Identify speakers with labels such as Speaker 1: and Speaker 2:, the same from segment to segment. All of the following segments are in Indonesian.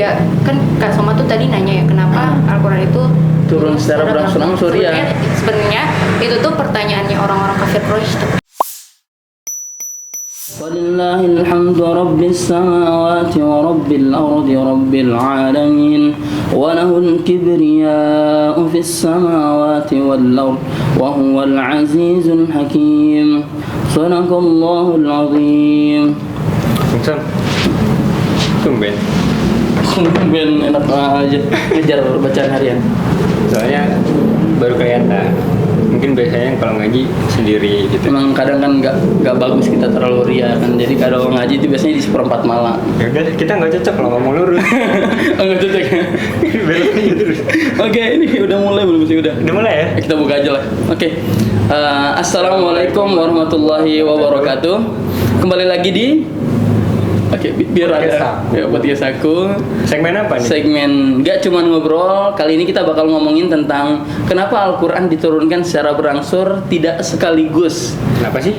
Speaker 1: ya kan Kak Soma tuh tadi nanya ya kenapa Al-Quran itu
Speaker 2: turun secara berangsur-angsur ya.
Speaker 1: Sebenarnya itu tuh pertanyaannya orang-orang kafir Quraisy tuh.
Speaker 2: Walillahil hamdu rabbis samawati wa rabbil ardi rabbil alamin wa lahul kibriya'u fis samawati wal ardi wa huwal azizul hakim. Sadaqallahul azim.
Speaker 3: Tumben
Speaker 2: enak aja ngejar bacaan harian.
Speaker 3: soalnya baru kelihatan. Mungkin biasanya kalau ngaji sendiri gitu.
Speaker 2: Emang kadang kan nggak bagus kita terlalu ria kan. Jadi kalau ngaji itu biasanya di seperempat malam.
Speaker 3: Ya udah, kita nggak cocok kalau ngomong lurus.
Speaker 2: Oh, nggak cocok ya?
Speaker 3: Belok aja terus.
Speaker 2: Oke, ini udah mulai belum sih? Udah
Speaker 3: mulai ya?
Speaker 2: Kita buka aja lah. Oke. Assalamualaikum warahmatullahi wabarakatuh. Kembali lagi di biar ada ya podcast aku.
Speaker 3: Segmen apa nih?
Speaker 2: Segmen gak cuman ngobrol. Kali ini kita bakal ngomongin tentang kenapa Al-Quran diturunkan secara berangsur tidak sekaligus.
Speaker 3: Kenapa sih?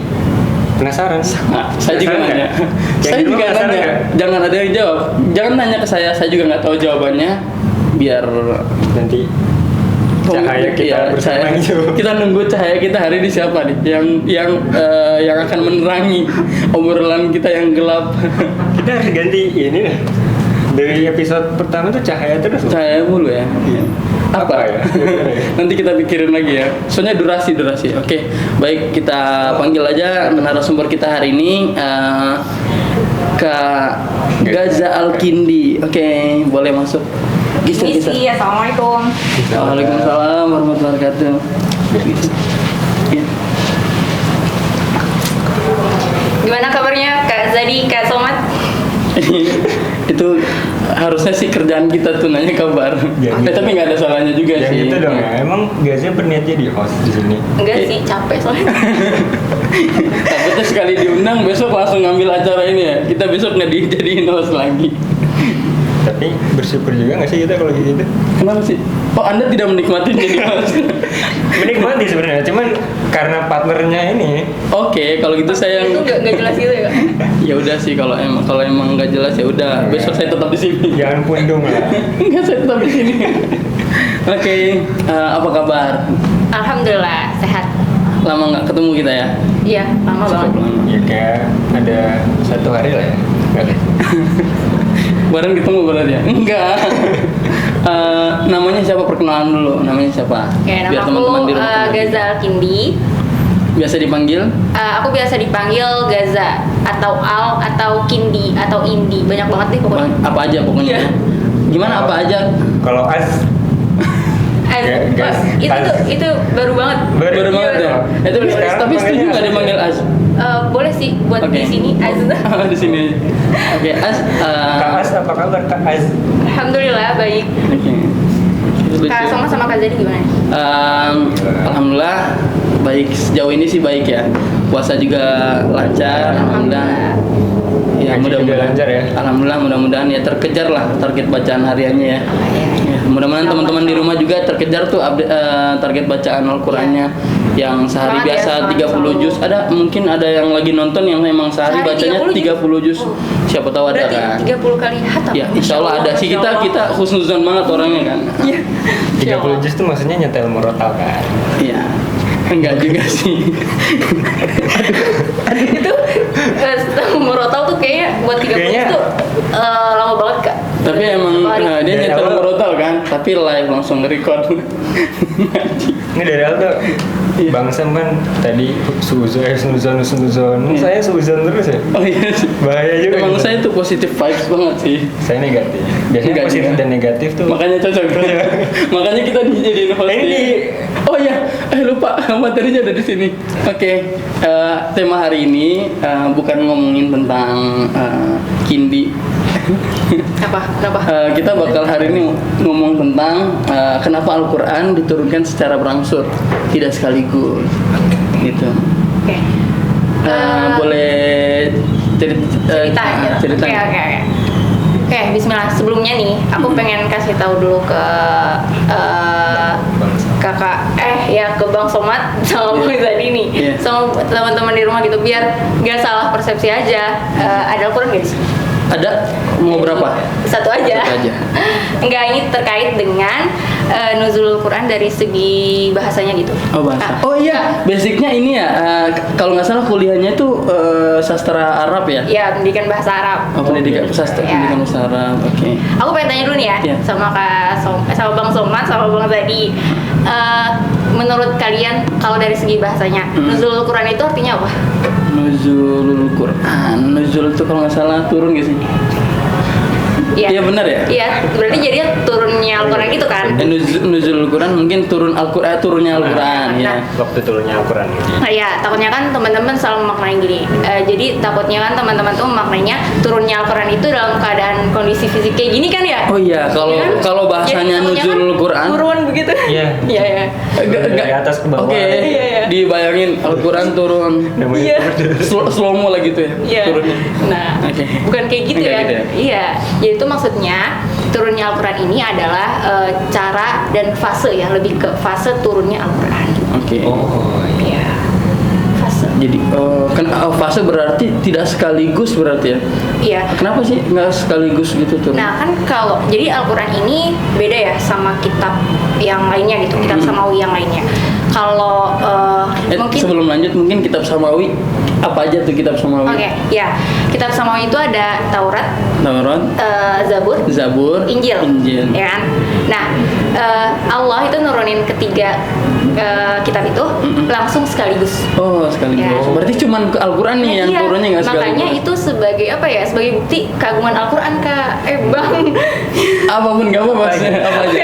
Speaker 3: Penasaran?
Speaker 2: Saya juga nanya. Saya juga nanya. Jangan ada yang jawab. Jangan nanya ke saya juga nggak tahu jawabannya. Biar
Speaker 3: nanti cahaya kita bersama itu.
Speaker 2: Kita nunggu cahaya kita hari ini siapa nih yang akan menerangi obrolan kita yang gelap.
Speaker 3: Kita harus ganti ini nih. Dari episode pertama tuh cahaya terus.
Speaker 2: Cahaya mulu ya. Apa
Speaker 3: ya?
Speaker 2: Nanti kita pikirin lagi ya. Soalnya durasi. Oke, baik kita panggil aja narasumber kita hari ini Kak Gaza Al-Kindi. Oke, boleh masuk.
Speaker 1: Misi, assalamualaikum.
Speaker 2: Waalaikumsalam warahmatullahi wabarakatuh.
Speaker 1: Gimana kabarnya Kak Zadi, Kak Somat?
Speaker 2: Itu harusnya sih kerjaan kita tuh nanya kabar.
Speaker 3: Ya, gitu.
Speaker 2: Tapi nggak ada salahnya juga
Speaker 3: ya,
Speaker 2: sih.
Speaker 3: Gitu dong ya. Emang Gaznya berniat jadi host di sini?
Speaker 1: Enggak sih, capek soalnya.
Speaker 2: Takutnya sekali diundang besok langsung ngambil acara ini ya. Kita besok nggak dijadiin host lagi.
Speaker 3: Tapi bersyukur juga nggak sih kita kalau gitu?
Speaker 2: Kenapa sih? Oh, Anda tidak menikmati jadi host?
Speaker 3: Menikmati sebenarnya, cuman karena partnernya ini.
Speaker 2: Oke, kalau gitu saya
Speaker 1: Itu nggak jelas gitu ya Kak?
Speaker 2: Ya udah sih kalau emang nggak jelas ya udah. Besok saya tetap di sini.
Speaker 3: Jangan pundung lah.
Speaker 2: Enggak, saya tetap di sini. Oke, apa kabar?
Speaker 1: Alhamdulillah sehat.
Speaker 2: Lama nggak ketemu kita ya?
Speaker 1: Iya, lama banget.
Speaker 3: Ya kayak ada 1 hari lah ya.
Speaker 2: Bareng ketemu berarti ya? Enggak. Namanya siapa? Perkenalan dulu. Namanya siapa?
Speaker 1: Oke,
Speaker 2: Biar
Speaker 1: nama
Speaker 2: teman-teman di
Speaker 1: aku
Speaker 2: rumah tahu.
Speaker 1: Gaza Al-Kindi.
Speaker 2: Biasa dipanggil?
Speaker 1: Aku biasa dipanggil Gaza atau Al atau Kindi atau Indi. Banyak banget deh pokoknya.
Speaker 2: Apa aja pokoknya.
Speaker 1: Iya.
Speaker 2: Gimana apa aja?
Speaker 3: Kalau Az
Speaker 1: Itu baru banget.
Speaker 2: Baru banget ya. Tapi setuju nggak dipanggil Az?
Speaker 1: Boleh sih buat di sini Az.
Speaker 2: Di sini. Oke, Az.
Speaker 3: Kak Az apa kabar Kak Az?
Speaker 1: Alhamdulillah baik. Kak sama Kak Zadi gimana?
Speaker 2: Alhamdulillah baik, sejauh ini sih baik ya. Puasa juga lancar, alhamdulillah. Ya, mudah-mudahan
Speaker 3: lancar ya.
Speaker 2: Alhamdulillah, mudah-mudahan ya terkejar lah target bacaan hariannya ya. Ya, mudah-mudahan teman-teman di rumah juga terkejar tuh target bacaan Al-Qur'annya yang sehari biasa 30 juz. Mungkin ada yang lagi nonton yang memang sehari bacanya 30 juz. Siapa tahu ada kan.
Speaker 1: 30 kali hatam.
Speaker 2: Ya, insyaallah ada sih, kita husnuzon banget orangnya kan.
Speaker 1: Iya.
Speaker 3: 30 juz tuh maksudnya nyetel murotal kan?
Speaker 2: Iya. Enggak juga sih.
Speaker 1: Itu murotal tuh kayaknya buat 30 tuh lama banget Kak.
Speaker 2: Tapi emang dia nyetel murotal kan, tapi live langsung nge-record.
Speaker 3: Ini dari awal tuh Bang Sam kan tadi suzon. Saya suzon terus ya.
Speaker 2: Oh iya sih.
Speaker 3: Bahaya juga.
Speaker 2: Emang
Speaker 3: gitu.
Speaker 2: saya tuh positive vibes banget sih.
Speaker 3: Saya negatif. Biasanya
Speaker 2: Enggak
Speaker 3: positif
Speaker 2: juga.
Speaker 3: dan negatif tuh.
Speaker 2: Makanya cocok. Makanya kita dijadiin host. Oh iya, lupa materinya ada di sini. Oke, tema hari ini bukan ngomongin tentang Kindi.
Speaker 1: Kenapa?
Speaker 2: Kita bakal hari ini ngomong tentang kenapa Al-Quran diturunkan secara berangsur, tidak sekaligus. Gitu.
Speaker 1: Oke.
Speaker 2: Boleh cerita?
Speaker 1: Oke, bismillah. Sebelumnya nih, aku pengen kasih tahu dulu ke kakak ke Bang Somat sama Bang Zadi nih, sama teman-teman di rumah gitu, biar nggak salah persepsi aja. Ada Al-Quran nggak di sini?
Speaker 2: Ada mau berapa?
Speaker 1: Satu aja.
Speaker 2: Satu aja.
Speaker 1: Enggak, ini terkait dengan nuzulul Quran dari segi bahasanya gitu.
Speaker 2: Oh bahasa.
Speaker 1: Ah,
Speaker 2: Oh iya, basicnya ini ya. Kalau nggak salah kuliahnya itu sastra Arab ya.
Speaker 1: Ya, pendidikan bahasa Arab.
Speaker 2: Oh, pendidikan sastra,
Speaker 1: Ya.
Speaker 2: pendidikan bahasa Arab. Oke.
Speaker 1: Aku pengen tanya dulu nih ya,
Speaker 2: Iya.
Speaker 1: sama sama Bang Somad, sama Bang Zadi. Menurut kalian kalau dari segi bahasanya, nuzulul Quran itu artinya apa?
Speaker 2: Nuzulul Quran. Nuzul itu kalau nggak salah turun gak sih? Iya, benar ya?
Speaker 1: Iya, berarti jadinya turunnya Al-Quran gitu kan?
Speaker 2: Nuzulul Quran mungkin turunnya Al-Quran ya.
Speaker 3: Waktu turunnya Al-Quran gitu.
Speaker 1: Nah, ya, takutnya kan teman-teman selalu memaknai gini. Jadi takutnya kan teman-teman tuh memaknainya turunnya Al-Quran itu dalam keadaan kondisi fisik kayak gini kan ya?
Speaker 2: Oh iya, kalau
Speaker 1: Iya kan?
Speaker 2: kalau bahasanya
Speaker 1: Jadi takutnya
Speaker 2: nuzulul
Speaker 1: kan
Speaker 2: Quran.
Speaker 1: turun begitu.
Speaker 3: Iya.
Speaker 1: Iya, iya.
Speaker 3: Dari atas ke bawah.
Speaker 2: Oke,
Speaker 1: Iya, iya.
Speaker 2: dibayangin Al-Quran turun.
Speaker 3: Namanya
Speaker 1: Iya.
Speaker 2: Slow-mo lah gitu ya
Speaker 1: Iya.
Speaker 2: turunnya.
Speaker 1: Nah,
Speaker 2: Oke.
Speaker 1: bukan kayak gitu
Speaker 2: Enggak
Speaker 1: ya.
Speaker 2: gitu ya?
Speaker 1: Iya. Jadi itu maksudnya turunnya Al-Quran ini adalah cara dan fase ya, lebih ke fase turunnya Al-Quran.
Speaker 2: Oke.
Speaker 3: Oh, iya.
Speaker 1: Iya. Fase.
Speaker 2: Jadi kan fase berarti tidak sekaligus berarti ya?
Speaker 1: Iya.
Speaker 2: Kenapa sih nggak sekaligus gitu turun?
Speaker 1: Nah kan kalau jadi Al-Quran ini beda ya sama kitab yang lainnya gitu, kitab samawi yang lainnya. Kalau mungkin
Speaker 2: Sebelum lanjut mungkin kitab samawi apa aja tuh kitab samawi?
Speaker 1: oke, ya kitab samawi itu ada Taurat,
Speaker 2: Taurat,
Speaker 1: Zabur,
Speaker 2: Zabur,
Speaker 1: Injil, ya kan? Nah, Allah itu nurunin ketiga kitab itu langsung sekaligus.
Speaker 2: Oh sekaligus.
Speaker 1: Ya.
Speaker 2: Berarti cuman ke Al-Quran nih yang
Speaker 1: Iya,
Speaker 2: turunnya nggak sekaligus.
Speaker 1: makanya itu sebagai apa ya? Sebagai bukti keagungan Al-Quran Kak. Bang.
Speaker 2: Apapun nggak apa-apa sih, apa aja.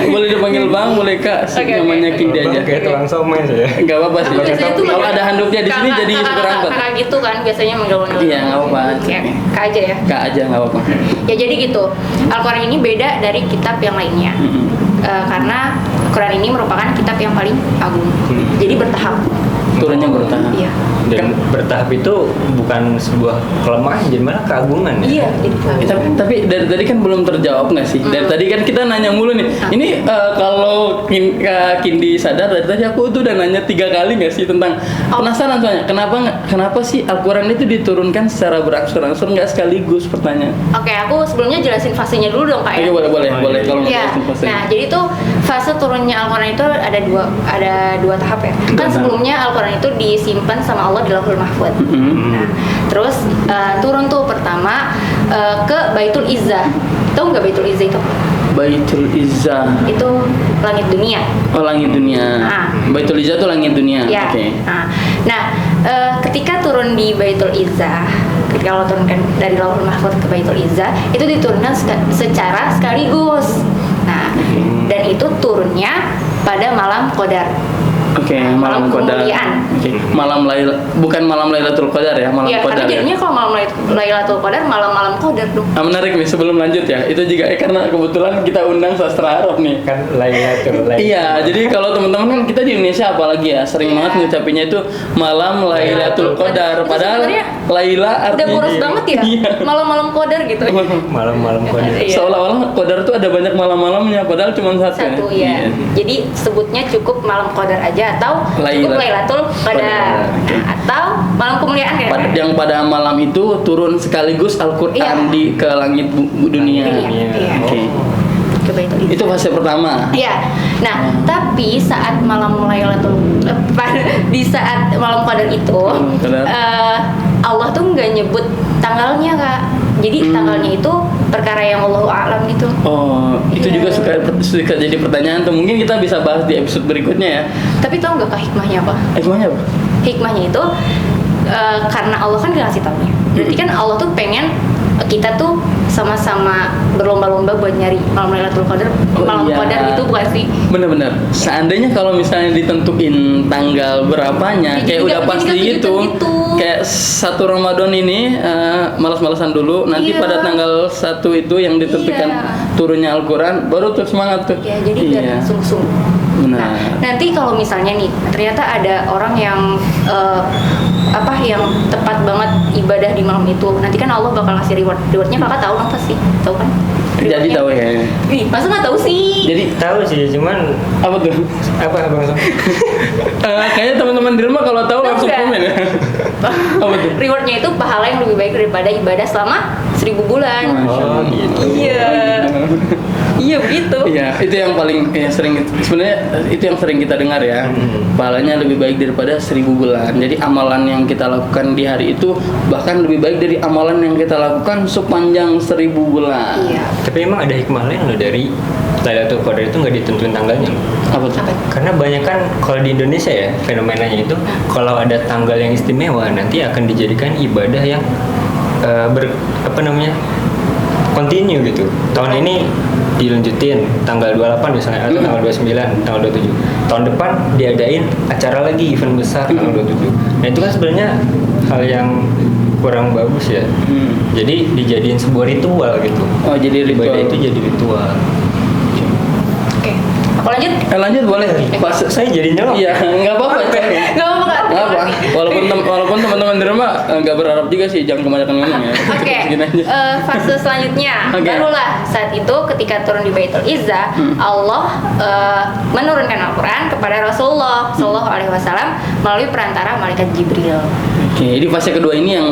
Speaker 2: Boleh dipanggil bang, boleh kak.
Speaker 1: Oke,
Speaker 2: Namanya
Speaker 1: oke.
Speaker 2: Kindi aja.
Speaker 3: Bang, kayak tukang somai saya.
Speaker 2: Nggak apa-apa sih.
Speaker 1: Aku biasanya tuh
Speaker 2: Kalau
Speaker 1: manggil
Speaker 2: ada handuknya di sini
Speaker 1: kakak-
Speaker 2: jadi
Speaker 1: kakak-
Speaker 2: super angkot.
Speaker 1: kakak gitu kan biasanya manggil-manggil.
Speaker 2: Iya, nggak apa-apa.
Speaker 1: Oke, Kak aja ya.
Speaker 2: Kak aja nggak apa-apa.
Speaker 1: Ya jadi gitu. Al-Quran ini beda dari kitab yang lainnya. Karena Al-Quran ini merupakan kitab yang paling agung. Jadi bertahap.
Speaker 2: Turunnya bertahap.
Speaker 1: Iya.
Speaker 3: Dan bertahap itu bukan sebuah kelemahan, jadi malah keagungan ya.
Speaker 1: Iya, jadi bertahap.
Speaker 2: Tapi dari tadi kan belum terjawab nggak sih? Dari tadi kan kita nanya mulu nih. Ini kalau Kak Kindi sadar dari tadi aku tuh udah nanya 3 kali nggak sih tentang penasaran soalnya kenapa sih Al-Quran itu diturunkan secara berangsur-angsur nggak sekaligus pertanyaan?
Speaker 1: Oke, aku sebelumnya jelasin fasenya dulu dong Kak ya.
Speaker 2: Oke boleh kalau mau
Speaker 1: Iya.
Speaker 2: jelasin fasenya.
Speaker 1: Nah, jadi tuh fase turunnya Al-Quran itu ada dua tahap ya. Kan
Speaker 2: tahap.
Speaker 1: sebelumnya Al-Quran itu disimpan sama Allah di Lauhul Mahfuz. Nah, terus turun tuh pertama ke Baitul Izzah. Tahu nggak Baitul Izzah itu?
Speaker 2: Baitul Izzah.
Speaker 1: Itu langit dunia.
Speaker 2: Oh langit dunia.
Speaker 1: Ah.
Speaker 2: Baitul Izzah tuh langit dunia.
Speaker 1: Ya.
Speaker 2: Oke.
Speaker 1: Nah, ketika turun di Baitul Izzah, ketika Allah turunkan dari Lauhul Mahfuz ke Baitul Izzah, itu diturunkan secara sekaligus. Nah, dan itu turunnya pada malam Qadar.
Speaker 2: Oke,
Speaker 1: Malam
Speaker 2: malam Qadar.
Speaker 1: kemuliaan.
Speaker 2: Oke, bukan malam Lailatul Qadar ya, malam
Speaker 1: Iya, karena
Speaker 2: Qadar. Ya?
Speaker 1: jadinya kalau malam Lailatul Qadar malam-malam Qadar dong.
Speaker 2: Menarik nih sebelum lanjut ya. Itu juga karena kebetulan kita undang sastra Arab nih.
Speaker 3: Kan Lailatul.
Speaker 2: Iya, jadi kalau teman-teman kan kita di Indonesia apalagi ya sering banget ngucapinnya itu malam Lailatul Qadar.
Speaker 1: Itu
Speaker 2: Padahal
Speaker 1: sebenarnya
Speaker 2: Laila
Speaker 1: Udah
Speaker 2: artinya
Speaker 1: boros banget ya,
Speaker 2: Iya.
Speaker 1: malam-malam Qadar gitu.
Speaker 3: Malam-malam Qadar.
Speaker 1: Iya.
Speaker 2: Seolah-olah Qadar tuh ada banyak malam-malamnya, padahal cuma satu.
Speaker 1: Satu ya. Jadi sebutnya cukup malam Qadar aja atau cukup Lailatul Qadar.
Speaker 2: Oke.
Speaker 1: Nah, atau malam kemuliaan kan?
Speaker 2: Yang pada malam itu turun sekaligus Al-Quran
Speaker 1: Iya.
Speaker 2: ke langit dunia.
Speaker 1: Iya.
Speaker 2: Oke.
Speaker 1: Ke Baitul Izzah.
Speaker 2: Itu fase pertama.
Speaker 1: Iya. Nah, tapi saat malam Lailatul di saat malam Qadar itu
Speaker 2: Malam Qadar.
Speaker 1: Allah tuh nggak nyebut tanggalnya Kak. Jadi tanggalnya itu perkara yang Allahu a'lam gitu.
Speaker 2: Oh, itu
Speaker 1: Iya.
Speaker 2: juga suka jadi pertanyaan tuh. Mungkin kita bisa bahas di episode berikutnya ya.
Speaker 1: Tapi tau nggak Kak hikmahnya apa?
Speaker 2: Gimana apa?
Speaker 1: Hikmahnya itu karena Allah kan gak ngasih taunya. Berarti kan Allah tuh pengen kita tuh sama-sama berlomba-lomba buat nyari malam Lailatul Qadar,
Speaker 2: Oh,
Speaker 1: malam
Speaker 2: iya.
Speaker 1: Qadar itu bukan sih?
Speaker 2: Bener-bener. Seandainya kalau misalnya ditentuin tanggal berapanya,
Speaker 1: Jadi
Speaker 2: kayak
Speaker 1: nggak-
Speaker 2: udah
Speaker 1: jadi
Speaker 2: pasti
Speaker 1: nggak
Speaker 2: gitu.
Speaker 1: gitu.
Speaker 2: Kayak 1 Ramadan ini malas-malasan dulu. Nanti
Speaker 1: Iya.
Speaker 2: pada tanggal 1 itu yang ditentukan
Speaker 1: Iya.
Speaker 2: turunnya Al-Quran, baru tuh semangat tuh.
Speaker 1: Ya jadi biar
Speaker 2: Iya.
Speaker 1: sungguh-sungguh.
Speaker 2: Benar.
Speaker 1: Nah, nanti kalau misalnya nih ternyata ada orang yang yang tepat banget ibadah di malam itu, nanti kan Allah bakal ngasih rewardnya. Kakak tahu apa sih? Tahu kan?
Speaker 2: Jadi tahu ya.
Speaker 1: Ih, masa nggak tahu sih?
Speaker 2: Jadi
Speaker 3: Tahu sih, cuman
Speaker 2: apa tuh?
Speaker 3: apa Bang Sam?
Speaker 2: Kayaknya teman-teman di rumah kalau tahu
Speaker 1: Tahu
Speaker 2: langsung
Speaker 1: nggak?
Speaker 2: komen ya. Apa tuh?
Speaker 1: Rewardnya itu pahala yang lebih baik daripada ibadah selama 1000 bulan.
Speaker 3: Oh gitu.
Speaker 1: Iya. Iya begitu.
Speaker 2: Iya, itu yang paling sering sebenarnya itu yang sering kita dengar ya. Pahalanya lebih baik daripada 1000 bulan. Jadi amalan yang kita lakukan di hari itu bahkan lebih baik dari amalan yang kita lakukan sepanjang 1000 bulan.
Speaker 1: Iya.
Speaker 3: Tapi emang ada hikmah lain loh dari Lailatul Qadar itu nggak ditentuin tanggalnya loh.
Speaker 2: Apa tuh?
Speaker 1: Apa?
Speaker 3: Karena banyak kan kalau di Indonesia ya fenomenanya itu kalau ada tanggal yang istimewa nanti akan dijadikan ibadah yang continue gitu. Tahun ini dilanjutin tanggal 28 misalnya atau tanggal 29, tanggal 27. Tahun depan diadain acara lagi event besar tanggal 27. Nah itu kan sebenarnya hal yang kurang bagus ya. Jadi dijadiin sebuah ritual gitu.
Speaker 2: Oh, jadi ritual.
Speaker 3: Ibadah itu jadi ritual.
Speaker 1: Oke. Aku lanjut?
Speaker 2: Lanjut boleh. Pas
Speaker 3: Saya jadi nyelok.
Speaker 2: Iya, nggak apa-apa.
Speaker 1: Nggak apa-apa Kak.
Speaker 2: Nggak apa. Walaupun teman-teman di rumah nggak berharap juga sih, jangan kebanyakan ngomong ya.
Speaker 1: Oke,
Speaker 2: Gini aja.
Speaker 1: fase selanjutnya
Speaker 2: Oke.
Speaker 1: barulah saat itu ketika turun di Baitul Izzah, Allah menurunkan Al-Quran kepada Rasulullah Shallallahu Alaihi Wasallam melalui perantara malaikat Jibril.
Speaker 2: Oke, di fase kedua ini yang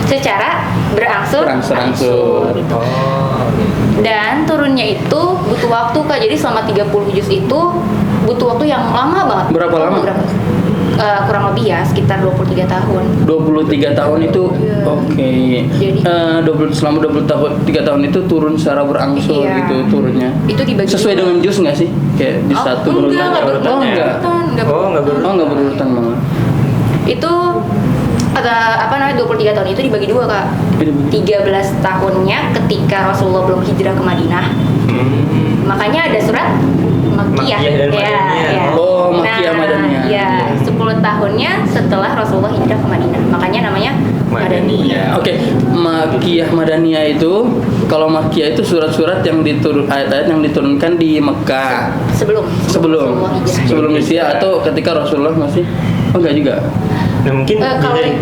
Speaker 1: Secara
Speaker 2: berangsur-angsur.
Speaker 3: Oh.
Speaker 1: Dan turunnya itu butuh waktu Kak. Jadi selama 30 juz itu butuh waktu yang lama banget.
Speaker 2: Berapa lama?
Speaker 1: Kurang lebih ya sekitar 23 tahun.
Speaker 2: 23 tahun itu
Speaker 1: Iya.
Speaker 2: oke.
Speaker 1: Jadi-
Speaker 2: Selama 23 tahun itu turun secara berangsur
Speaker 1: Iya.
Speaker 2: gitu turunnya.
Speaker 1: Itu dibagi
Speaker 2: Sesuai
Speaker 1: dua.
Speaker 2: dengan jus nggak sih? Kayak di satu berurutan.
Speaker 1: enggak
Speaker 2: Oh,
Speaker 1: berurutan.
Speaker 2: enggak.
Speaker 3: Oh, nggak berurutan.
Speaker 2: Oh, enggak berurutan banget.
Speaker 1: Itu ada 23 tahun itu dibagi dua Kak. 13 tahunnya ketika Rasulullah belum hijrah ke Madinah. Makanya ada surat Makkiyah.
Speaker 3: Makkiyah dan Madaniyah.
Speaker 2: Oh, Makkiyah, Madaniyah.
Speaker 1: Ya, 10 tahunnya setelah Rasulullah hijrah ke Madinah. Makanya namanya Madaniyah.
Speaker 2: Oke, Makkiyah Madaniyah itu kalau Makkiyah itu surat-surat yang ayat-ayat yang diturunkan di Mekah
Speaker 1: Sebelum Rasulullah hijrah.
Speaker 2: sebelum Hijrah atau ketika Rasulullah masih enggak juga.
Speaker 3: Nah mungkin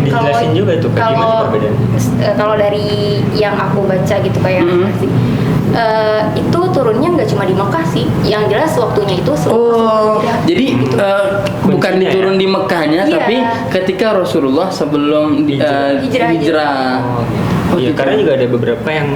Speaker 3: dijelasin juga tuh Kak, gimana perbedaannya.
Speaker 1: Kalau dari yang aku baca gitu kayak itu turunnya nggak cuma di Mekah sih, yang jelas waktunya itu
Speaker 2: Oh, jadi bukan
Speaker 3: Kuncinya
Speaker 2: diturun
Speaker 3: ya?
Speaker 2: di Mekahnya,
Speaker 1: Iya.
Speaker 2: tapi ketika Rasulullah sebelum hijrah. Oh,
Speaker 3: Iya,
Speaker 2: gitu.
Speaker 3: karena juga ada beberapa yang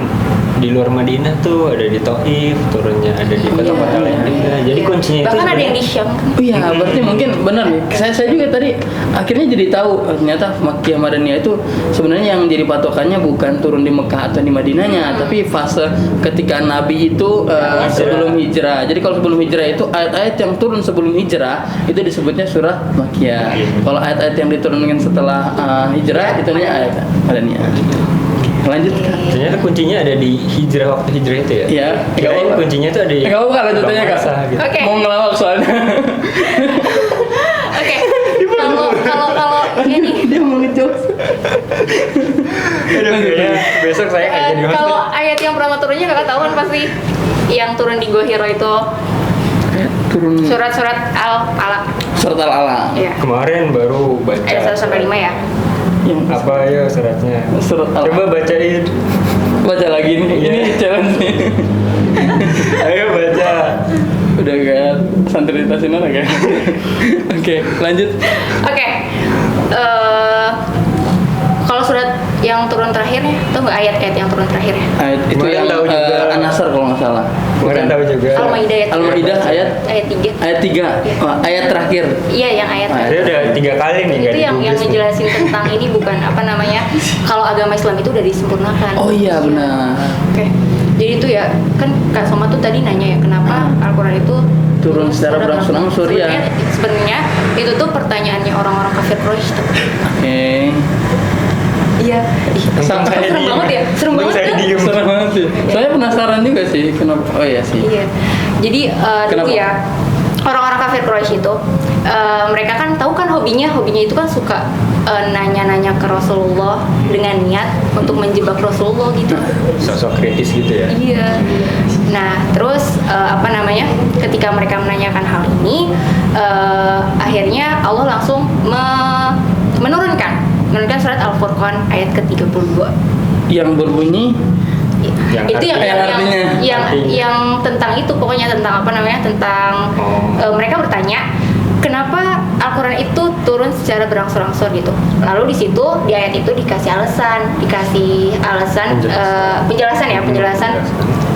Speaker 3: di luar Madinah tuh ada di Taif, turunnya ada di kota-kota
Speaker 1: Iya.
Speaker 3: lain juga. Jadi
Speaker 1: Iya.
Speaker 3: kuncinya itu
Speaker 1: bahkan ada yang
Speaker 3: sebenarnya-
Speaker 1: di Syam.
Speaker 2: Oh iya, berarti mungkin benar nih. Saya juga tadi akhirnya jadi tahu ternyata Makkiyah Madaniyah itu sebenarnya yang jadi patokannya bukan turun di Mekah atau di Madinahnya, tapi fase ketika Nabi itu sebelum hijrah. Jadi kalau sebelum hijrah itu ayat-ayat yang turun sebelum hijrah itu disebutnya surah Makkiyah. Kalau ayat-ayat yang diturunkan setelah hijrah itu ayat Madaniyah. Lanjut Kak.
Speaker 3: Ternyata kuncinya ada di hijrah, waktu hijrah itu ya?
Speaker 2: Iya.
Speaker 3: Kirain kuncinya tuh ada di
Speaker 2: Enggak apa-apa lanjutannya Kak.
Speaker 3: bangsa gitu.
Speaker 1: Oke.
Speaker 2: Mau ngelawak soalnya.
Speaker 1: Oke. Kalau ini
Speaker 2: Dia mau ngejokes.
Speaker 3: Aduh, kayaknya besok saya akan jadi host.
Speaker 1: kalau ayat yang pertama turunnya kakak tahu kan pasti yang turun di Gua Hiro itu
Speaker 2: Turun
Speaker 1: surat-surat Al-Alaq.
Speaker 2: surat Al-Alaq.
Speaker 1: Iya.
Speaker 3: Kemarin baru baca.
Speaker 1: Ayat 1 sampai 5 ya.
Speaker 2: Yang
Speaker 3: Apa ya suratnya?
Speaker 2: surat Al-Alaq.
Speaker 3: Coba bacain.
Speaker 2: Baca lagi nih.
Speaker 3: Iya.
Speaker 2: Ini challenge nih.
Speaker 3: Ayo baca.
Speaker 2: Udah kayak santri Tasinara kan. Oke, lanjut.
Speaker 1: Oke. Kalau surat yang turun terakhirnya, tahu nggak ayat-ayat yang turun terakhirnya?
Speaker 2: Ayat itu
Speaker 3: Kemarin
Speaker 2: yang
Speaker 3: tahu juga.
Speaker 2: An-Nasr kalau nggak salah.
Speaker 3: Kemarin tahu juga.
Speaker 1: Al-Maidah ayat
Speaker 2: Al-Maidah ayat
Speaker 1: 3.
Speaker 2: ayat 3. Ayat terakhir.
Speaker 1: Iya, yang ayat
Speaker 2: Ayat.
Speaker 3: Saya udah 3 kali nih nggak
Speaker 1: itu yang
Speaker 3: digubris nih.
Speaker 1: ngejelasin tentang ini bukan apa namanya, kalau agama Islam itu udah disempurnakan.
Speaker 2: Oh iya benar.
Speaker 1: Oke. Jadi itu ya kan Kak Soma tuh tadi nanya ya kenapa Al-Quran itu
Speaker 2: Turun secara berangsur-angsur, ya.
Speaker 1: Sebenarnya itu tuh pertanyaannya orang-orang kafir Quraisy tuh.
Speaker 2: Oke.
Speaker 1: Iya.
Speaker 3: Untung saya
Speaker 1: Serem
Speaker 3: diem.
Speaker 1: banget ya, serem
Speaker 3: Untung
Speaker 1: banget
Speaker 3: saya
Speaker 1: kan?
Speaker 3: diem.
Speaker 2: Serem banget sih. Saya penasaran juga sih kenapa. Oh iya sih.
Speaker 1: Iya. Jadi dulu
Speaker 2: Kenapa?
Speaker 1: ya orang-orang kafir Quraisy itu mereka kan tahu kan hobinya itu kan suka nanya-nanya ke Rasulullah dengan niat untuk menjebak Rasulullah gitu.
Speaker 3: Sosok kritis gitu ya.
Speaker 1: Iya. Nah, terus ketika mereka menanyakan hal ini, akhirnya Allah langsung menurunkan surat Al-Furqan ayat ke-32.
Speaker 2: Yang berbunyi
Speaker 3: Yang
Speaker 1: itu
Speaker 3: artinya.
Speaker 1: yang
Speaker 3: Artinya.
Speaker 1: tentang itu, pokoknya tentang apa namanya, tentang mereka bertanya kenapa Al-Quran itu turun secara berangsur-angsur gitu. Lalu di situ di ayat itu dikasih penjelasan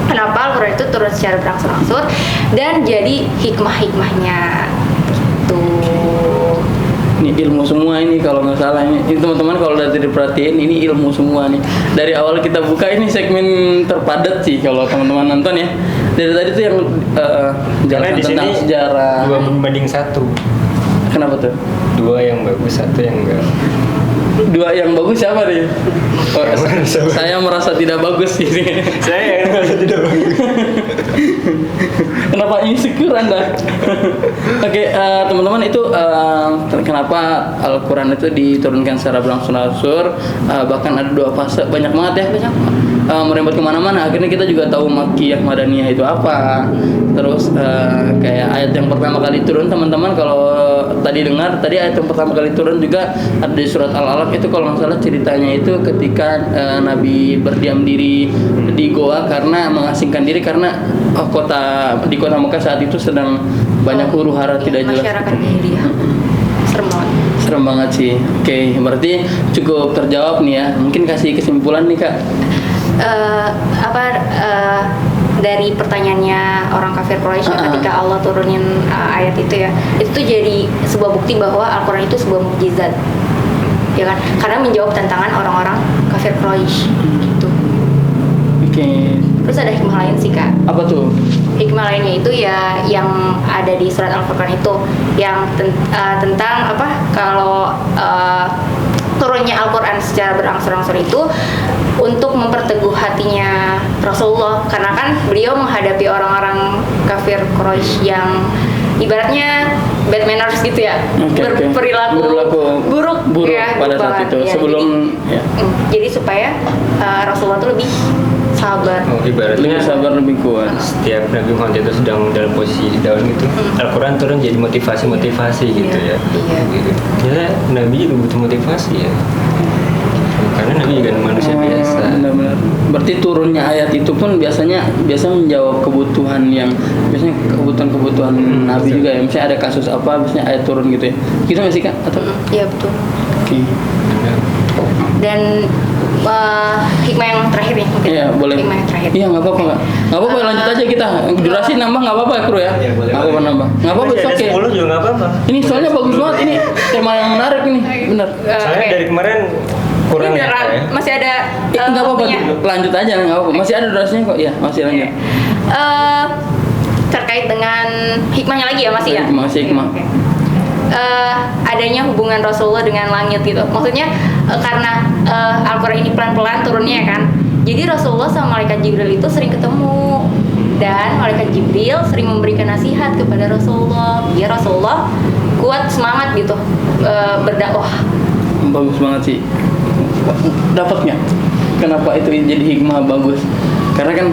Speaker 1: kenapa Al-Quran itu turun secara berangsur-angsur dan jadi hikmah-hikmahnya gitu.
Speaker 2: Ini ilmu semua ini kalau nggak salah ini teman-teman kalau udah diperhatiin ini ilmu semua nih. Dari awal kita buka ini segmen terpadat sih kalau teman-teman nonton ya. Dari tadi tuh yang
Speaker 3: Karena
Speaker 2: jelasan
Speaker 3: di
Speaker 2: tentang
Speaker 3: sini
Speaker 2: sejarah.
Speaker 3: 2:1.
Speaker 2: Kenapa tuh?
Speaker 3: 2 yang bagus, 1 yang enggak.
Speaker 2: 2 yang bagus siapa nih? Oh, saya merasa tidak bagus ini.
Speaker 3: Saya yang merasa tidak bagus.
Speaker 2: Kenapa insecure Anda? Oke, teman-teman itu kenapa Al-Quran itu diturunkan secara berangsur-angsur, bahkan ada 2 fase, banyak banget ya, merembet kemana-mana. Akhirnya kita juga tahu Makkiyah Madaniyah itu apa. Terus kayak ayat yang pertama kali turun, teman-teman kalau tadi ayat yang pertama kali turun juga ada di surat Al-Alaq. Itu kalau nggak salah ceritanya itu ketika Nabi berdiam diri di goa karena mengasingkan diri karena di kota Mekah saat itu sedang banyak huru-hara tidak jelas.
Speaker 1: Masyarakat jahiliyah.
Speaker 2: Serem banget sih. Oke, berarti cukup terjawab nih ya. Mungkin kasih kesimpulan nih Kak.
Speaker 1: Dari pertanyaannya orang kafir Quraisy ketika Allah turunin ayat itu ya, itu tuh jadi sebuah bukti bahwa Al-Quran itu sebuah mukjizat, ya kan? Karena menjawab tantangan orang-orang kafir Quraisy gitu.
Speaker 2: Oke.
Speaker 1: Terus ada hikmah lain sih Kak.
Speaker 2: Apa tuh?
Speaker 1: Hikmah lainnya itu ya yang ada di surat Al-Furqan itu yang tentang apa, kalau turunnya Al-Quran secara berangsur-angsur itu untuk memperteguh hatinya Rasulullah, karena kan beliau menghadapi orang-orang kafir Quraisy yang ibaratnya bad manners gitu ya, berperilaku buruk ya,
Speaker 2: pada saat itu
Speaker 1: ya,
Speaker 2: sebelum
Speaker 1: jadi, jadi supaya Rasulullah tuh lebih sabar.
Speaker 3: Ibaratnya
Speaker 2: sabar lebih kuat.
Speaker 3: Setiap Nabi Muhammad itu sedang dalam posisi down gitu, Al-Quran turun jadi motivasi gitu ya.
Speaker 1: Iya.
Speaker 3: Gitu. Ya, Nabi juga butuh motivasi ya. Karena Nabi juga manusia biasa.
Speaker 2: Benar-benar. Berarti turunnya ayat itu pun biasa menjawab kebutuhan kebutuhan Nabi juga ya. Misalnya ada kasus apa, biasanya ayat turun gitu ya. Gitu nggak sih Kak? Atau?
Speaker 1: Iya betul.
Speaker 2: Oke.
Speaker 1: Dan hikmah yang terakhir nih mungkin.
Speaker 2: Iya, boleh.
Speaker 1: Hikmah yang terakhir.
Speaker 2: Iya, nggak apa-apa Kak. Nggak apa-apa, lanjut aja kita. Durasi nambah nggak apa-apa ya Kru ya?
Speaker 3: Iya, boleh.
Speaker 2: Nggak apa-apa nambah. Nggak apa-apa,
Speaker 3: Masih ada
Speaker 2: oke.
Speaker 3: 10 juga nggak apa-apa.
Speaker 2: Ini soalnya bagus banget ini. Tema yang menarik ini. Benar.
Speaker 3: Soalnya
Speaker 1: Oke.
Speaker 3: dari kemarin kurang
Speaker 1: Ini
Speaker 3: ya.
Speaker 1: beneran,
Speaker 3: ya.
Speaker 1: masih ada
Speaker 2: Nggak apa-apa,
Speaker 1: waktunya.
Speaker 2: lanjut aja nggak apa-apa. Masih ada durasinya kok. Ya, masih lanjut.
Speaker 1: Terkait dengan hikmahnya lagi ya masih ya.
Speaker 2: Masih hikmah.
Speaker 1: Oke. Adanya hubungan Rasulullah dengan langit gitu. Maksudnya karena Al-Quran ini pelan-pelan turunnya ya kan. Jadi Rasulullah sama malaikat Jibril itu sering ketemu, dan malaikat Jibril sering memberikan nasihat kepada Rasulullah biar Rasulullah kuat semangat gitu berdakwah.
Speaker 2: Bagus banget sih. Dapat nggak? Kenapa itu jadi hikmah bagus? Karena kan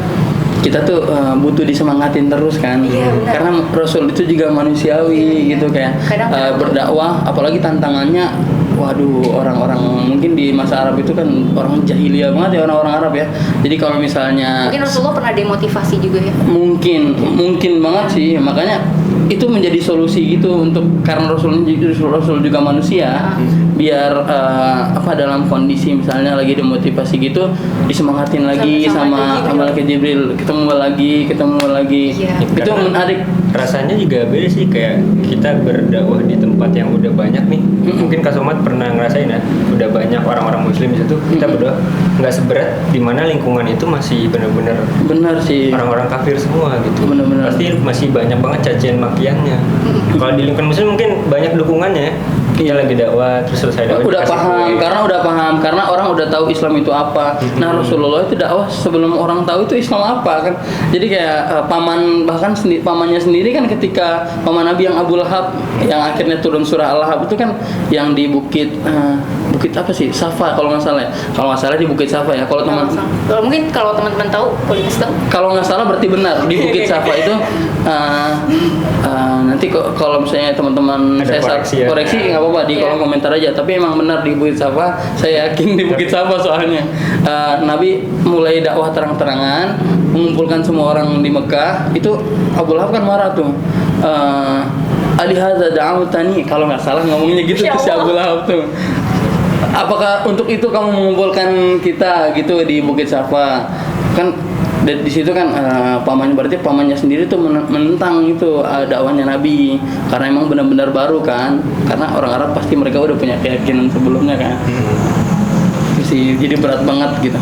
Speaker 2: kita tuh butuh disemangatin terus kan.
Speaker 1: Iya, benar.
Speaker 2: Karena Rasul itu juga manusiawi
Speaker 1: Iya.
Speaker 2: gitu kayak
Speaker 1: Kadang-kadang
Speaker 2: berdakwah, apalagi tantangannya. Waduh, orang-orang mungkin di masa Arab itu kan orang jahiliyah banget ya, orang-orang Arab ya. Jadi kalau misalnya
Speaker 1: Mungkin Rasulullah pernah demotivasi juga ya.
Speaker 2: mungkin banget sih, makanya itu menjadi solusi gitu untuk karena Rasul juga manusia, biar dalam kondisi misalnya lagi demotivasi gitu disemangatin lagi sama malaikat Jibril, ketemu lagi.
Speaker 1: Iya.
Speaker 2: Itu
Speaker 3: Karena
Speaker 2: menarik.
Speaker 3: Rasanya juga beda sih, kayak kita berdakwah di tempat yang udah banyak nih. Mungkin Kak Somad pernah ngerasain ya, udah banyak orang-orang muslim di situ, kita berdoa nggak seberat dimana lingkungan itu masih benar-benar
Speaker 2: Benar sih.
Speaker 3: orang-orang kafir semua gitu.
Speaker 2: Benar-benar.
Speaker 3: Pasti masih banyak banget cacian makiannya. Kalau di lingkungan muslim mungkin banyak dukungannya. Kita lagi dakwah terus selesai dakwah
Speaker 2: udah
Speaker 3: dikasih
Speaker 2: paham karena orang udah tahu Islam itu apa. Nah, Rasulullah itu dakwah sebelum orang tahu itu Islam apa kan. Jadi kayak pamannya sendiri kan, ketika paman Nabi yang Abu Lahab yang akhirnya turun surah Al-Lahab itu kan yang di bukit apa sih? Safa kalau nggak salah ya. Kalau nggak salah di Bukit Safa ya. Kalau
Speaker 1: Mungkin kalau teman-teman tahu, boleh kasih tahu.
Speaker 2: kalau nggak salah berarti benar di Bukit Safa itu nanti kalau misalnya teman-teman
Speaker 3: Ada
Speaker 2: saya
Speaker 3: koreksi ya.
Speaker 2: koreksi nggak apa-apa apa-apa di
Speaker 1: Iya.
Speaker 2: kolom komentar aja. Tapi emang benar di Bukit Safa, saya yakin di Bukit Safa soalnya Nabi mulai dakwah terang-terangan, mengumpulkan semua orang di Mekah. Itu Abu Lahab kan marah tuh. Alihadza da'awtani, kalau nggak salah ngomongnya gitu
Speaker 1: Masya
Speaker 2: tuh si
Speaker 1: Allah.
Speaker 2: Abu Lahab tuh. Apakah untuk itu kamu mengumpulkan kita gitu di Bukit Safa? Kan di situ kan pamannya, berarti pamannya sendiri tuh menentang itu dakwahnya Nabi, karena emang benar-benar baru kan, karena orang Arab pasti mereka udah punya keyakinan sebelumnya kan. Sih, jadi berat banget gitu.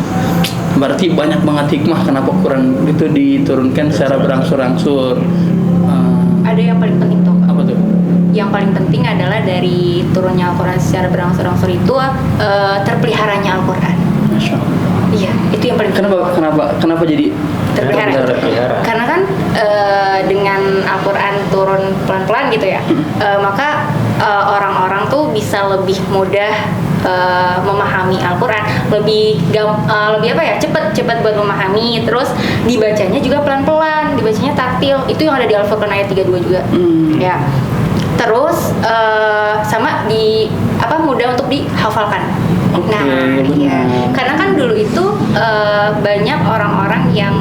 Speaker 2: Berarti banyak banget hikmah kenapa Quran itu diturunkan secara berangsur-angsur.
Speaker 1: Ada yang paling penting tuh.
Speaker 2: Apa tuh?
Speaker 1: Yang paling penting adalah dari turunnya Al-Quran secara berangsur-angsur itu terpeliharanya Al-Quran.
Speaker 2: Masya Allah.
Speaker 1: Iya, itu yang paling penting.
Speaker 2: Kenapa jadi
Speaker 1: Terpelihara.
Speaker 3: Terpelihara.
Speaker 1: Karena kan dengan Al-Quran turun pelan-pelan gitu ya, maka orang-orang tuh bisa lebih mudah memahami Al-Quran, lebih apa ya, cepat buat memahami. Terus dibacanya juga pelan-pelan, dibacanya tartil. Itu yang ada di Al-Furqan ayat 32 juga. Ya. Terus sama mudah untuk dihafalkan.
Speaker 2: Oke,
Speaker 1: Nah,
Speaker 2: benar.
Speaker 1: iya. Karena kan dulu itu banyak orang-orang yang,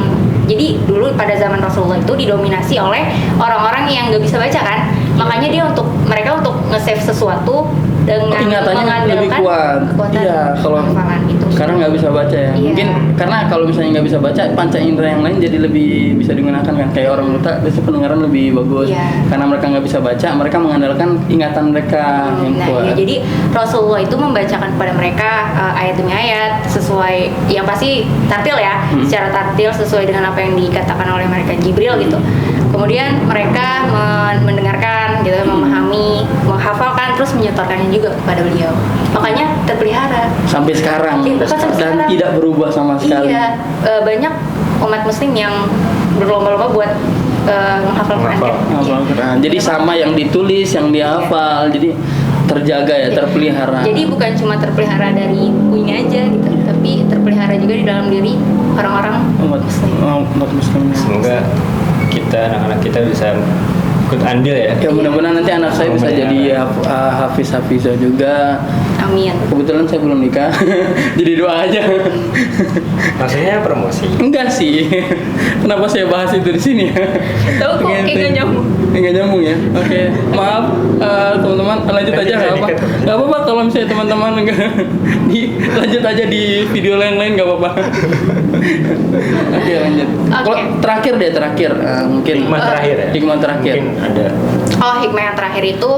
Speaker 1: jadi dulu pada zaman Rasulullah itu didominasi oleh orang-orang yang nggak bisa baca kan. Makanya mereka untuk nge-save sesuatu dengan
Speaker 2: ingatannya lebih
Speaker 1: mengandalkan
Speaker 2: kuat.
Speaker 1: kekuatan
Speaker 2: Iya, kalau
Speaker 1: hafalan itu.
Speaker 2: karena nggak bisa baca ya.
Speaker 1: Iya.
Speaker 2: Mungkin karena kalau misalnya nggak bisa baca, panca indera yang lain jadi lebih bisa digunakan kan. Kayak orang buta, biasanya pendengaran lebih bagus.
Speaker 1: Iya.
Speaker 2: Karena mereka nggak bisa baca, mereka mengandalkan ingatan mereka yang
Speaker 1: Nah,
Speaker 2: kuat.
Speaker 1: ya, jadi Rasulullah itu membacakan kepada mereka ayat demi ayat sesuai, yang pasti tartil ya, secara tartil sesuai dengan apa yang dikatakan oleh mereka Jibril gitu. Kemudian mereka mendengarkan gitu, memahami, menghafalkan, terus menyetorkannya juga kepada beliau. Makanya terpelihara.
Speaker 2: Sampai sekarang
Speaker 1: Iya, bahkan sampai
Speaker 2: dan
Speaker 1: sekarang.
Speaker 2: tidak berubah sama sekali.
Speaker 1: Iya, banyak umat muslim yang berlomba-lomba buat menghafal Quran kan.
Speaker 2: Hafal Quran. Jadi sama yang ditulis, yang dihafal, jadi terjaga ya, terpelihara.
Speaker 1: Jadi bukan cuma terpelihara dari bukunya aja gitu, tapi terpelihara juga di dalam diri orang-orang
Speaker 2: umat muslim.
Speaker 3: Semoga anak-anak kita bisa ikut andil ya.
Speaker 2: Ya mudah-mudahan nanti anak saya bisa jadi hafiz-hafizah juga.
Speaker 1: Amin.
Speaker 2: Kebetulan saya belum nikah, jadi doa aja.
Speaker 3: Maksudnya promosi.
Speaker 2: Enggak sih. Kenapa saya bahas itu di sini ya?
Speaker 1: Tahu kok kayak nggak nyambung.
Speaker 2: Nggak nyambung ya. Oke, maaf teman-teman, lanjut aja nggak apa. Nggak apa-apa kalau misalnya teman-teman enggak lanjut aja di video lain-lain nggak apa-apa. Oke, lanjut. Kalau terakhir mungkin
Speaker 3: Hikmah terakhir ya.
Speaker 2: Hikmah terakhir.
Speaker 3: Mungkin ada.
Speaker 1: Oh, hikmah yang terakhir itu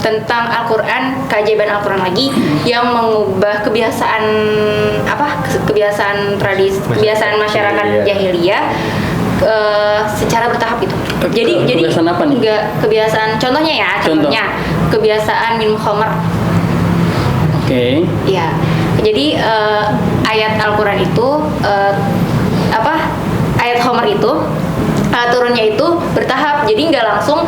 Speaker 1: tentang Al-Quran, keajaiban Al-Quran lagi yang mengubah kebiasaan kebiasaan masyarakat jahiliyah secara bertahap gitu. Jadi
Speaker 2: Kebiasaan apa nih?
Speaker 1: Enggak, kebiasaan contohnya ya, contohnya kebiasaan minum khamar.
Speaker 2: Oke.
Speaker 1: Iya. Jadi ayat Al-Quran itu ayat khamar itu turunnya itu bertahap. Jadi nggak langsung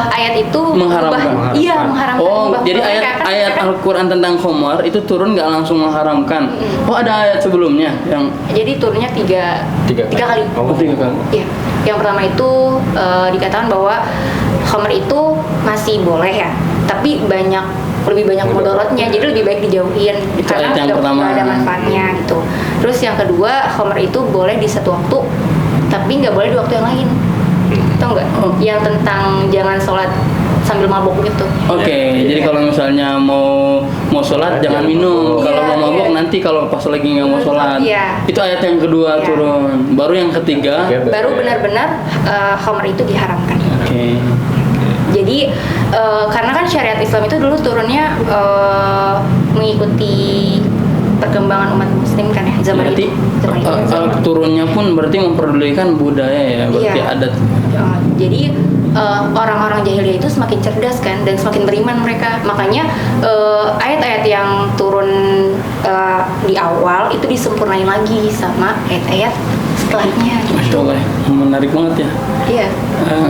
Speaker 1: ayat itu
Speaker 2: Mengharamkan.
Speaker 1: mengharamkan.
Speaker 2: Oh,
Speaker 1: mengubah
Speaker 2: jadi
Speaker 1: mereka. Kan
Speaker 2: ayat
Speaker 1: mereka-
Speaker 2: Al-Quran tentang khamar itu turun nggak langsung mengharamkan. Oh, ada ayat sebelumnya yang
Speaker 1: Jadi turunnya tiga kali.
Speaker 2: Oh, 3 kali.
Speaker 1: Iya. Yang pertama itu dikatakan bahwa khamar itu masih boleh ya, tapi lebih banyak mudaratnya, jadi lebih baik dijauhin
Speaker 2: Itu
Speaker 1: karena
Speaker 2: ayat yang
Speaker 1: nggak
Speaker 2: pertama.
Speaker 1: ada manfaatnya gitu. Terus yang kedua, khamar itu boleh di satu waktu, tapi nggak boleh di waktu yang lain. Tahu nggak?
Speaker 2: Oh.
Speaker 1: Yang tentang jangan sholat sambil mabuk gitu.
Speaker 2: Oke, jadi kalau misalnya mau sholat jangan minum.
Speaker 1: Iya,
Speaker 2: Kalau mau mabuk
Speaker 1: iya.
Speaker 2: nanti kalau pas lagi nggak mau sholat.
Speaker 1: Iya.
Speaker 2: Itu ayat yang kedua
Speaker 1: Iya.
Speaker 2: turun. Baru yang ketiga.
Speaker 1: Baru benar-benar khamar itu diharamkan.
Speaker 2: Oke.
Speaker 1: Jadi karena kan syariat Islam itu dulu turunnya mengikuti perkembangan umat muslim kan ya zaman
Speaker 2: Berarti
Speaker 1: itu.
Speaker 2: turunnya pun berarti memperdulikan budaya ya, berarti
Speaker 1: Iya.
Speaker 2: adat.
Speaker 1: Jadi orang-orang jahiliyah itu semakin cerdas kan dan semakin beriman mereka. Makanya ayat-ayat yang turun di awal itu disempurnain lagi sama ayat-ayat setelahnya.
Speaker 2: Masya Allah, menarik banget ya.
Speaker 1: Iya.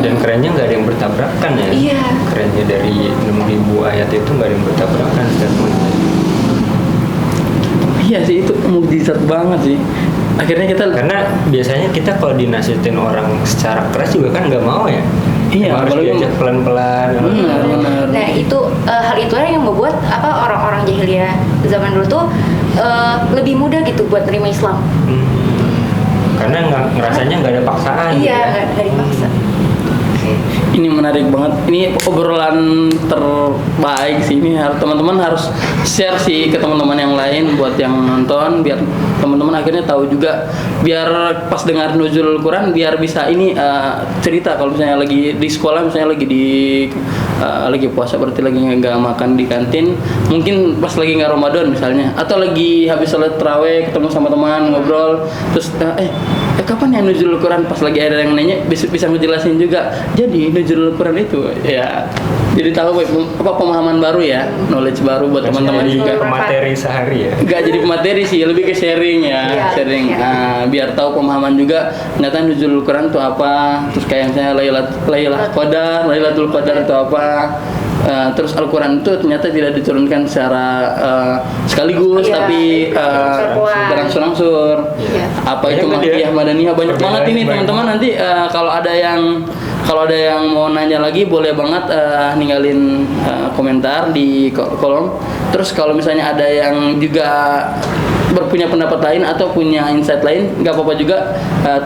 Speaker 3: Dan kerennya nggak ada yang bertabrakan ya.
Speaker 1: Iya.
Speaker 3: Kerennya dari 6.000 ayat itu nggak ada yang bertabrakan statementnya.
Speaker 2: Iya sih, itu mukjizat banget sih. Akhirnya kita
Speaker 3: Karena biasanya kita kalau dinasihatin orang secara keras juga kan nggak mau ya.
Speaker 2: Iya,
Speaker 3: Emang harus
Speaker 2: apalagi
Speaker 3: diajak pelan-pelan.
Speaker 2: benar.
Speaker 1: Nah itu hal itulah yang membuat orang-orang jahiliyah zaman dulu tuh lebih mudah gitu buat terima Islam.
Speaker 3: Karena ngerasanya nggak ada paksaan.
Speaker 1: Iya,
Speaker 3: gitu ya.
Speaker 1: nggak dipaksa.
Speaker 2: Ini menarik banget. Ini obrolan terbaik sih. Ini teman-teman harus share sih ke teman-teman yang lain buat yang nonton, biar teman-teman akhirnya tahu juga. Biar pas dengar nuzul Quran, biar bisa ini cerita kalau misalnya lagi di sekolah, misalnya lagi puasa, berarti lagi nggak makan di kantin. Mungkin pas lagi nggak Ramadan misalnya, atau lagi habis sholat taraweh ketemu sama teman ngobrol, terus kapan ya nuzul Quran, pas lagi ada yang nanya bisa ngejelasin juga. Jadi nuzul Quran itu ya jadi tahu apa pemahaman baru ya, knowledge baru buat teman-teman
Speaker 3: Jadi
Speaker 2: juga.
Speaker 3: pemateri sehari ya.
Speaker 2: Nggak jadi pemateri sih, lebih ke sharing ya,
Speaker 1: Iya,
Speaker 2: sharing.
Speaker 1: iya.
Speaker 2: Nah, biar tahu pemahaman juga. Ternyata nuzul Quran itu apa, terus kayak misalnya Lailatul Qadar itu apa. Terus Al-Quran itu ternyata tidak diturunkan secara sekaligus,
Speaker 1: Iya,
Speaker 2: tapi berangsur-angsur.
Speaker 1: Iya.
Speaker 2: Apa itu
Speaker 3: Banyak kan
Speaker 2: Makkiyah,
Speaker 3: ya?
Speaker 2: Madaniyah, banyak banget ini
Speaker 3: Banyak.
Speaker 2: teman-teman. Nanti kalau ada yang mau nanya lagi, boleh banget ninggalin komentar di kolom. Terus kalau misalnya ada yang juga berpunya pendapat lain atau punya insight lain, nggak apa-apa juga,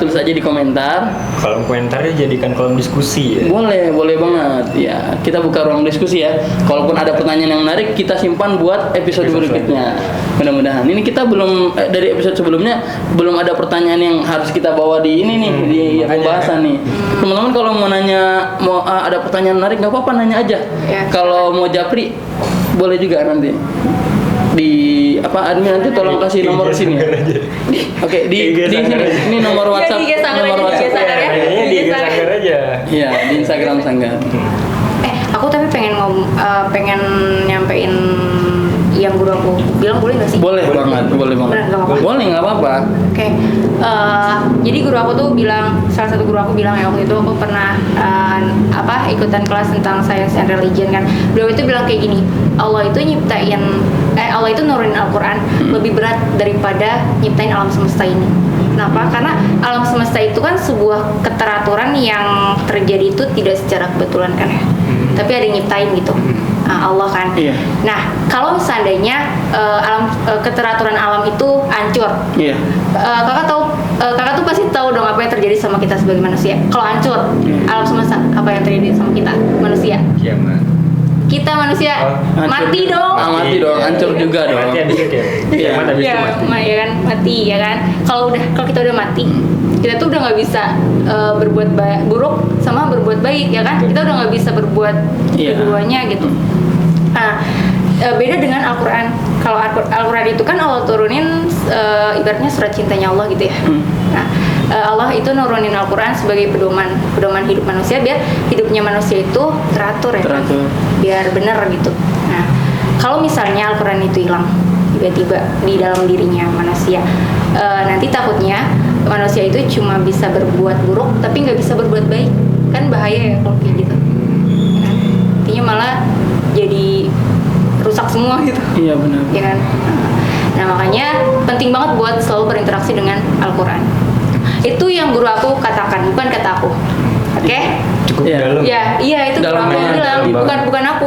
Speaker 2: tulis aja di komentar.
Speaker 3: Kolom komentarnya jadikan kolom diskusi ya.
Speaker 2: Boleh banget ya. Kita buka ruang diskusi ya. Kalaupun ada pertanyaan yang menarik, kita simpan buat episode berikutnya. Mudah-mudahan. Ini kita belum dari episode sebelumnya belum ada pertanyaan yang harus kita bawa di ini nih di
Speaker 3: makanya.
Speaker 2: pembahasan nih. Teman-teman kalau mau nanya, mau ada pertanyaan menarik, nggak apa-apa, nanya aja.
Speaker 1: Ya.
Speaker 2: Kalau mau japri boleh juga nanti. Di admin nanti tolong kasih nomor sini. Oke, di sini. Ini nomor WhatsApp.
Speaker 1: di IG Sanggar
Speaker 2: Nomor
Speaker 1: aja,
Speaker 2: WhatsApp.
Speaker 1: di IG Sanggar ya.
Speaker 3: Kayaknya di
Speaker 1: Di
Speaker 3: IG Sanggar aja.
Speaker 2: Iya, di Instagram Sanggar.
Speaker 1: Aku tapi pengen nyampein yang guru aku bilang, boleh nggak sih?
Speaker 2: Boleh banget.
Speaker 1: Bener, nggak apa-apa.
Speaker 2: Boleh, nggak apa-apa.
Speaker 1: Oke, jadi guru aku tuh bilang, salah satu guru aku bilang ya, waktu itu aku pernah ikutan kelas tentang science and religion kan. Beliau itu bilang kayak gini, Allah itu nurunin Al-Quran lebih berat daripada nyiptain alam semesta ini. Kenapa? Karena alam semesta itu kan sebuah keteraturan yang terjadi itu tidak secara kebetulan kan ya, tapi ada yang nyiptain gitu. Allah kan.
Speaker 2: Iya.
Speaker 1: Nah, kalau seandainya keteraturan alam itu hancur,
Speaker 2: Iya.
Speaker 1: kakak tuh pasti tahu dong apa yang terjadi sama kita sebagai manusia. Kalau hancur alam semesta, apa yang terjadi sama kita manusia?
Speaker 3: Kiamat.
Speaker 1: Kita manusia
Speaker 2: Hancur
Speaker 1: mati
Speaker 2: juga.
Speaker 1: dong.
Speaker 2: Mati dong, hancur juga dong.
Speaker 3: Mati habis itu ya. Kiamat habis itu mati.
Speaker 1: Ya kan, mati ya kan. Kalau kita udah mati, kita tuh udah nggak bisa berbuat buruk sama berbuat baik ya kan. Kita udah nggak bisa berbuat
Speaker 2: Iya.
Speaker 1: keduanya gitu. Nah, beda dengan Al-Quran. Kalau Al-Quran itu kan Allah turunin ibaratnya surat cintanya Allah gitu ya. Nah, Allah itu nurunin Al-Quran sebagai pedoman hidup manusia, biar hidupnya manusia itu teratur ya kan?
Speaker 2: Teratur.
Speaker 1: Biar benar gitu. Nah, kalau misalnya Al-Quran itu hilang tiba-tiba di dalam dirinya manusia, nanti takutnya manusia itu cuma bisa berbuat buruk tapi nggak bisa berbuat baik. Kan bahaya ya kalau kayak gitu. Kan? Intinya malah jadi rusak semua gitu.
Speaker 2: Iya benar.
Speaker 1: Ya kan? Nah, makanya penting banget buat selalu berinteraksi dengan Al-Quran. Itu yang guru aku katakan, bukan kata aku. Oke?
Speaker 3: Cukup
Speaker 2: Iya.
Speaker 3: dalam.
Speaker 1: Iya itu guru
Speaker 2: Dalam
Speaker 1: aku
Speaker 2: banget,
Speaker 1: bilang,
Speaker 3: dalam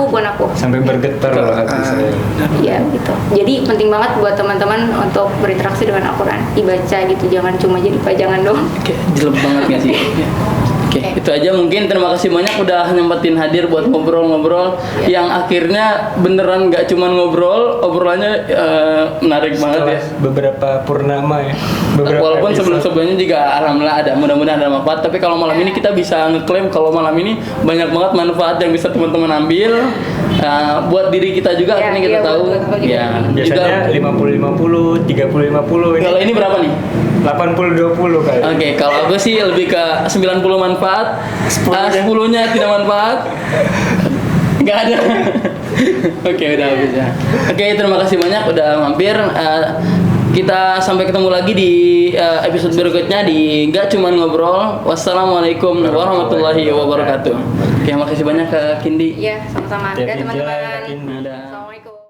Speaker 1: bukan aku.
Speaker 3: Sampai bergetar loh hati saya.
Speaker 1: Iya gitu. Jadi penting banget buat teman-teman untuk berinteraksi dengan Al-Quran, dibaca gitu, jangan cuma jadi pajangan doang.
Speaker 2: Oke, jelek banget nggak sih? Oke, itu aja mungkin. Terima kasih banyak udah nyempetin hadir buat ngobrol-ngobrol yang akhirnya beneran nggak cuman ngobrol, obrolannya menarik banget ya.
Speaker 3: Beberapa purnama ya.
Speaker 2: Walaupun
Speaker 3: episode.
Speaker 2: sebelum-sebelumnya juga alhamdulillah ada, mudah-mudahan ada manfaat. Tapi kalau malam ini kita bisa ngeklaim kalau malam ini banyak banget manfaat yang bisa teman-teman ambil. Buat diri kita juga
Speaker 1: Iya,
Speaker 2: akhirnya kita
Speaker 1: iya,
Speaker 2: tahu.
Speaker 1: betul, juga.
Speaker 2: Ya,
Speaker 3: Biasanya 50-50, 30-50 ini.
Speaker 2: kalau ini berapa nih?
Speaker 3: 80-20 kali.
Speaker 2: Oke, kalau aku sih lebih ke 90 manfaat, 10-nya tidak manfaat. Nggak ada. Oke, udah habis ya. Oke, terima kasih banyak udah mampir. Kita sampai ketemu lagi di episode berikutnya di Nggak Cuman Ngobrol. Wassalamualaikum warahmatullahi wabarakatuh. Oke, makasih banyak ke Kindi.
Speaker 1: Iya, sama-sama.
Speaker 3: Ya,
Speaker 1: Dadah teman-teman.
Speaker 3: Kindi.
Speaker 2: Dadah.
Speaker 1: Assalamualaikum.